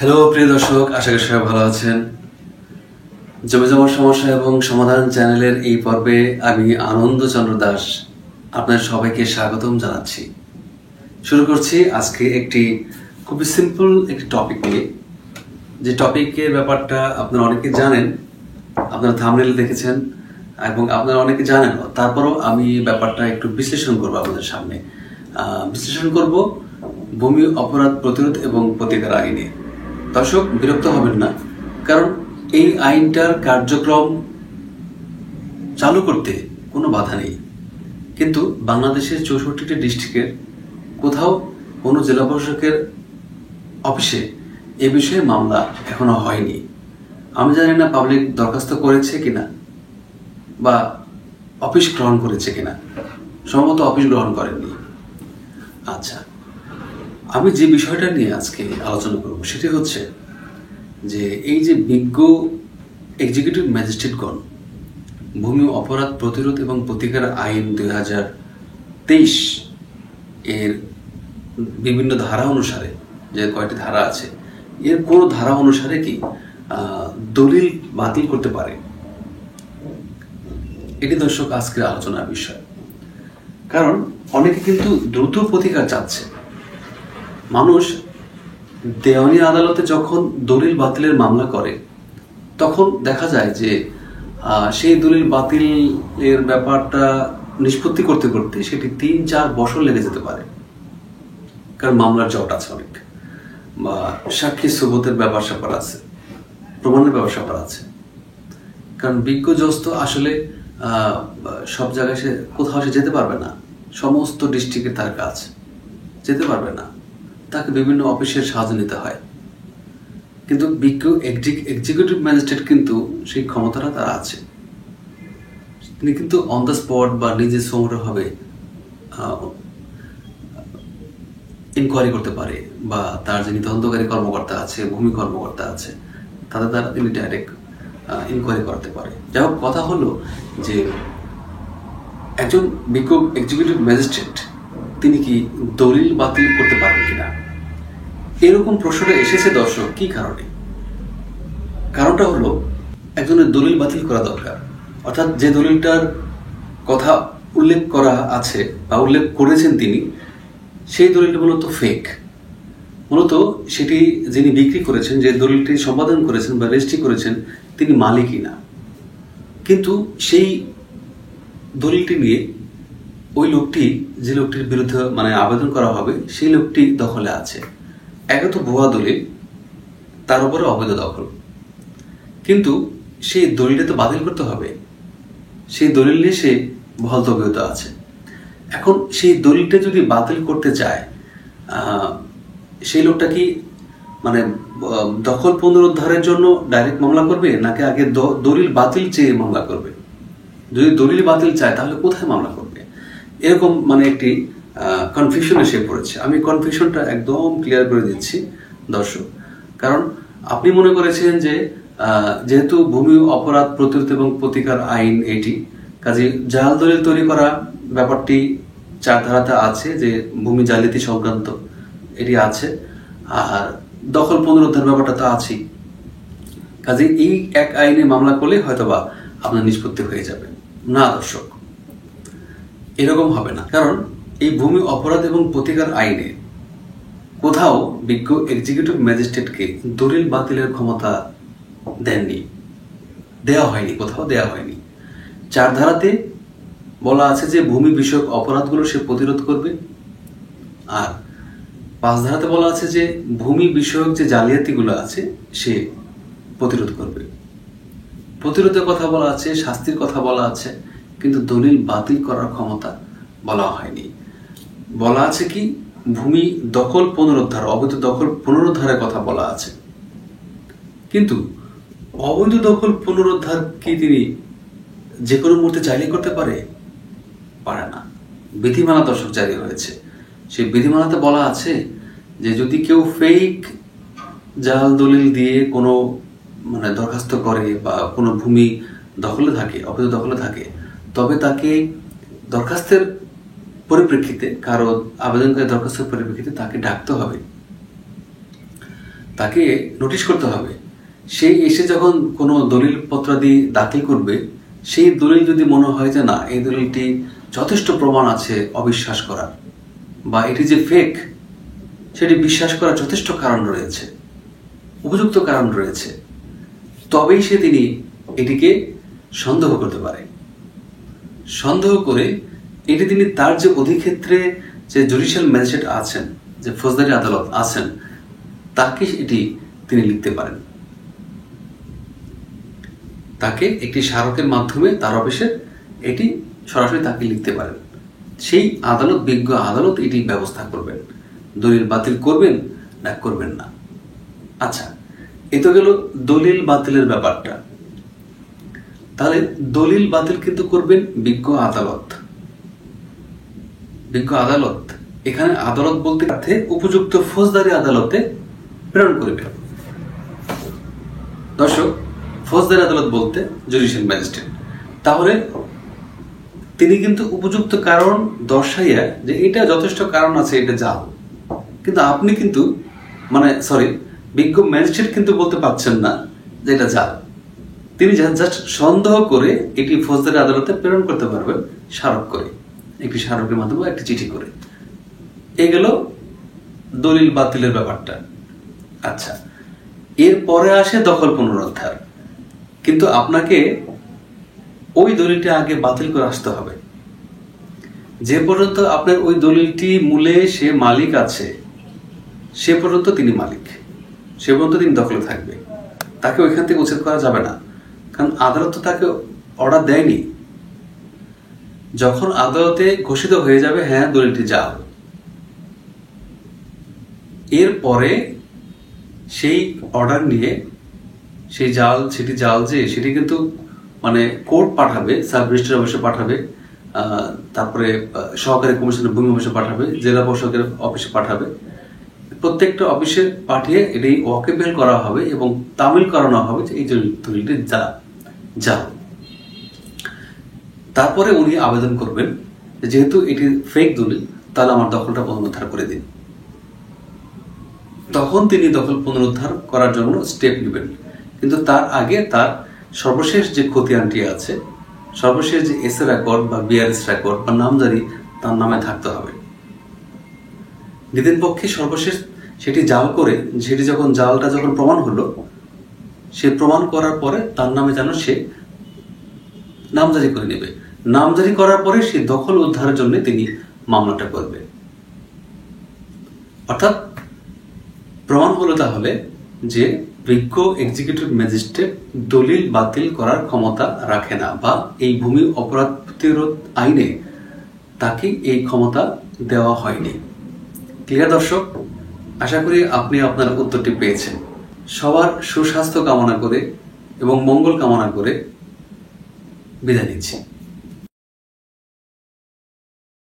Hello প্রিয় দর্শক, আশা করি সবাই ভালো আছেন। জমি জমার সমস্যা এবং সমাধান চ্যানেলের এই পর্বে আমি আনন্দচন্দ্র দাস আপনাদের সবাইকে স্বাগতম জানাচ্ছি। শুরু করছি আজকে একটি খুবই সিম্পল একটি টপিক নিয়ে, যে টপিকের ব্যাপারটা আপনারা অনেকে জানেন, আপনারা থাম্বনেল দেখেছেন এবং আপনারা অনেকে জানেন। তারপরও আমি ব্যাপারটা একটু বিশ্লেষণ করবো আপনাদের সামনে। বিশ্লেষণ করব ভূমি অপরাধ প্রতিরোধ এবং প্রতিকার আইনে। দর্শক বিরক্ত হবেন না, কারণ এই আইনটার কার্যক্রম চালু করতে কোনো বাধা নেই, কিন্তু বাংলাদেশের 64টি ডিস্ট্রিক্টের কোথাও কোনো জেলা প্রশাসকের অফিসে এ বিষয়ে মামলা এখনো হয়নি। আমি জানি না পাবলিক দরখাস্ত করেছে কিনা বা অফিস গ্রহণ করেছে কিনা, সম্ভবত অফিস গ্রহণ করেননি। আচ্ছা, আমি যে বিষয়টা নিয়ে আজকে আলোচনা করব সেটি হচ্ছে যে এই যে বিজ্ঞ এক্সিকিউটিভ ম্যাজিস্ট্রেটগণ ভূমি অপরাধ প্রতিরোধ এবং প্রতিকার আইন 2023 এর বিভিন্ন ধারা অনুসারে, যে কয়টি ধারা আছে, এর কোনো ধারা অনুসারে কি দলিল বাতিল করতে পারে, এটি দর্শক আজকের আলোচনার বিষয়। কারণ অনেকে কিন্তু দ্রুত প্রতিকার চাচ্ছে। মানুষ দেওয়ানি আদালতে যখন দলিল বাতিলের মামলা করে, তখন দেখা যায় যে সেই দলিল বাতিলের ব্যাপারটা নিষ্পত্তি করতে করতে সেটি 3-4 বছর লেগে যেতে পারে। কারণ মামলার জট আছে অনেক, বা সাক্ষী সুবতের ব্যাপার স্যাপার আছে, প্রমাণের ব্যাপার স্যাপার আছে। কারণ বিজ্ঞ জজ তো আসলে সব জায়গায় সে কোথাও সে যেতে পারবে না, সমস্ত ডিস্ট্রিক্টে তার কাজ, যেতে পারবে না, তাকে বিভিন্ন অফিসের সাহায্য নিতে হয়। কিন্তু বিজ্ঞ এক্সিকিউটিভ ম্যাজিস্ট্রেট কিন্তু সেই ক্ষমতাটা তার আছে। তিনি কিন্তু অন দ্য স্পট বা নিজে সমগ্রভাবে ইনকোয়ারি করতে পারে, বা তার যে তদন্তকারী কর্মকর্তা আছে, ভূমি কর্মকর্তা আছে, তাদের দ্বারা তিনি ডাইরেক্ট ইনকোয়ারি করতে পারে। যাই হোক, কথা হলো যে একজন বিজ্ঞ এক্সিকিউটিভ ম্যাজিস্ট্রেট তিনি কি দলিল বাতিল করতে পারবেন কিনা, এরকম প্রশ্নটা এসেছে দর্শক। কি কারণে? কারণটা হলো একজনের দলিল বাতিল করা দরকার, অর্থাৎ যে দলিলটার কথা উল্লেখ করা আছে বা উল্লেখ করেছেন তিনি, সেই দলিলটা মূলত ফেক। মূলত সেটি যিনি বিক্রি করেছেন, যে দলিলটি সম্পাদন করেছেন বা রেজিস্ট্রি করেছেন, তিনি মালিকই না। কিন্তু সেই দলিলটি নিয়ে ওই লোকটি, যে লোকটির বিরুদ্ধে আবেদন করা হবে, সেই লোকটি দখলে আছে। একে তো ভুয়া দলিল, তার উপরে অবৈধ দখল। কিন্তু সেই দলিলটা তো বাতিল করতে হবে, সেই দলিল নিয়ে সে বহাল তবিয়ত আছে। এখন সেই দলিলটা যদি বাতিল করতে চায়, সেই লোকটা কি দখল পুনরুদ্ধারের জন্য ডাইরেক্ট মামলা করবে, নাকি আগে দলিল বাতিল চেয়ে মামলা করবে? যদি দলিল বাতিল চায় তাহলে কোথায় মামলা করবে? এরকম একটি কনফিউশন এসে পড়েছে। আমি কনফিউশনটা একদম ক্লিয়ার করে দিচ্ছি দর্শক। কারণ আপনি মনে করেছেন যে যেহেতু ভূমি অপরাধ প্রতিরোধ এবং প্রতিকার আইন এটি, কাজে জাল দলিল তৈরি করা ব্যাপারটি 4 ধারাতে আছে, যে ভূমি জালিয়াতি সংক্রান্ত এটি আছে, আর দখল পুনরুদ্ধার ব্যাপারটা তো আছেই। কাজে এই এক আইনে মামলা করলে হয়তোবা আপনার নিষ্পত্তি হয়ে যাবে না। দর্শক, এরকম হবে না। কারণ এই ভূমি অপরাধ এবং প্রতিকার আইনে কোথাও বিজ্ঞ এক্সিকিউটিভ ম্যাজিস্ট্রেটকে দলিল বাতিলের ক্ষমতা দেননি, দেওয়া হয়নি, কোথাও দেওয়া হয়নি। 4 ধারাতে বলা আছে যে ভূমি বিষয়ক অপরাধগুলো সে প্রতিরোধ করবে, আর 5 ধারাতে বলা আছে যে ভূমি বিষয়ক যে জালিয়াতিগুলো আছে সে প্রতিরোধ করবে। প্রতিরোধের কথা বলা আছে, শাস্তির কথা বলা আছে, কিন্তু দলিল বাতিল করার ক্ষমতা বলা হয়নি। বলা আছে কি ভূমি দখল পুনরুদ্ধার, অবৈধ দখল পুনরুদ্ধারের কথা বলা আছে। কিন্তু অবৈধ দখল পুনরুদ্ধার কি তিনি যে কোনো মুহূর্তে চাইলে করতে পারে? পারে না। বিধিমালা দর্শক জারি হয়েছে, সেই বিধিমালাতে বলা আছে যে যদি কেউ ফেক জাল দলিল দিয়ে কোনো দরখাস্ত করে বা কোনো ভূমি দখলে থাকে, অবৈধ দখলে থাকে, তবে তাকে দরখাস্তের পরিপ্রেক্ষিতে, কারো আবেদনকারী দরখাস্তের পরিপ্রেক্ষিতে তাকে ডাকতে হবে। তাকে নোটিশ করতে হবে। সে এসে যখন কোনো দলিল পত্রাদি দাখিল করবে, সেই দলিল যদি মনে হয় যে না, এই দলিলটি যথেষ্ট প্রমাণ আছে অবিশ্বাস করার, বা এটি যে ফেক সেটি বিশ্বাস করার যথেষ্ট কারণ রয়েছে, উপযুক্ত কারণ রয়েছে, তবেই তিনি এটিকে সন্দেহ করতে পারে। সন্দেহ করে এটি তিনি তার যে অধিক্ষেত্রে যে জুডিশিয়াল ম্যাজিস্ট্রেট আছেন, যে ফৌজদারি আদালত আছেন, তাকে এটি তিনি লিখতে পারেন। তাকে একটি স্মারকের মাধ্যমে তার অফিসে এটি সরাসরি তাকে লিখতে পারেন। সেই আদালত, বিজ্ঞ আদালত এটি ব্যবস্থা করবেন, দলিল বাতিল করবেন না করবেন না। আচ্ছা, এ তো গেল দলিল বাতিলের ব্যাপারটা। তাহলে দলিল বাতিল কিন্তু করবেন বিজ্ঞ আদালত। বিজ্ঞ আদালত, এখানে আদালত বলতে উপযুক্ত ফৌজদারি আদালতে প্রেরণ করবে। দর্শক, ফৌজদারি আদালত বলতে জুডিশিয়াল ম্যাজিস্ট্রেট। তাহলে তিনি কিন্তু উপযুক্ত কারণ দর্শাইয়া যে এটা যথেষ্ট কারণ আছে, এটা জাল, কিন্তু আপনি কিন্তু বিজ্ঞ ম্যাজিস্ট্রেট কিন্তু বলতে পারছেন না যে এটা জাল। তিনি জাস্ট সন্দেহ করে এটি ফৌজদারি আদালতে প্রেরণ করতে পারবেন, স্মারক করে, একটি স্মারকের মাধ্যমে, একটি চিঠি করে। এ গেল দলিল বাতিলের ব্যাপারটা। আচ্ছা, এরপরে আসে দখল পুনরুদ্ধার। কিন্তু আপনাকে ওই দলিলটি আগে বাতিল করে আসতে হবে। যে পর্যন্ত আপনার ওই দলিলটি মূলে সে মালিক আছে, সে পর্যন্ত তিনি মালিক, সে পর্যন্ত তিনি দখলে থাকবে। তাকে ওইখান থেকে উচ্ছেদ করা যাবে না, কারণ আদালত তো তাকে অর্ডার দেয়নি। যখন আদালতে ঘোষিত হয়ে যাবে হ্যাঁ দলিলটি জাল, এরপরে সেই অর্ডার নিয়ে সেটি জাল যে সেটি কিন্তু কোর্ট পাঠাবে, সাব রেজিস্ট্রার অফিসে পাঠাবে, তারপরে সহকারী কমিশনার ভূমি অফিসে পাঠাবে, জেলা প্রশাসকের অফিসে পাঠাবে। প্রত্যেকটা অফিসে পাঠিয়ে এটি ওয়াকেবল করা হবে এবং তামিল করানো হবে যে এই দলিলটি জাল। তারপরে উনি আবেদন করবেন যেহেতু এটি ফেক দলিল, তাহলে আমার দখলটা পুনরুদ্ধার করে দিন। তখন তিনি দখল পুনরুদ্ধার করার জন্য স্টেপ নেবেন। কিন্তু তার আগে তার সর্বশেষ যে খতিয়ানটি আছে, সর্বশেষ যে এসএ রেকর্ড বা বিআরএস রেকর্ড বা নামজারি তার নামে থাকতে হবে। নিদেন পক্ষে সর্বশেষ সেটি জাল করে, সেটি জালটা যখন প্রমাণ হলো, সে প্রমাণ করার পরে তার নামে যেন সে নামজারি করে নেবে। নামজারি করার পরে সে দখল উদ্ধারের জন্য তিনি মামলাটা করবে। অর্থাৎ প্রমাণ হলো তাহলে যে বিজ্ঞ এক্সিকিউটিভ ম্যাজিস্ট্রেট দলিল বাতিল করার ক্ষমতা রাখে না, বা এই ভূমি অপরাধ প্রতিরোধ আইনে তাকে এই ক্ষমতা দেওয়া হয়নি। ক্লিয়ার দর্শক? আশা করি আপনি আপনার উত্তরটি পেয়েছেন। সবার সুস্বাস্থ্য কামনা করে এবং মঙ্গল কামনা করে বিদায় নিচ্ছি।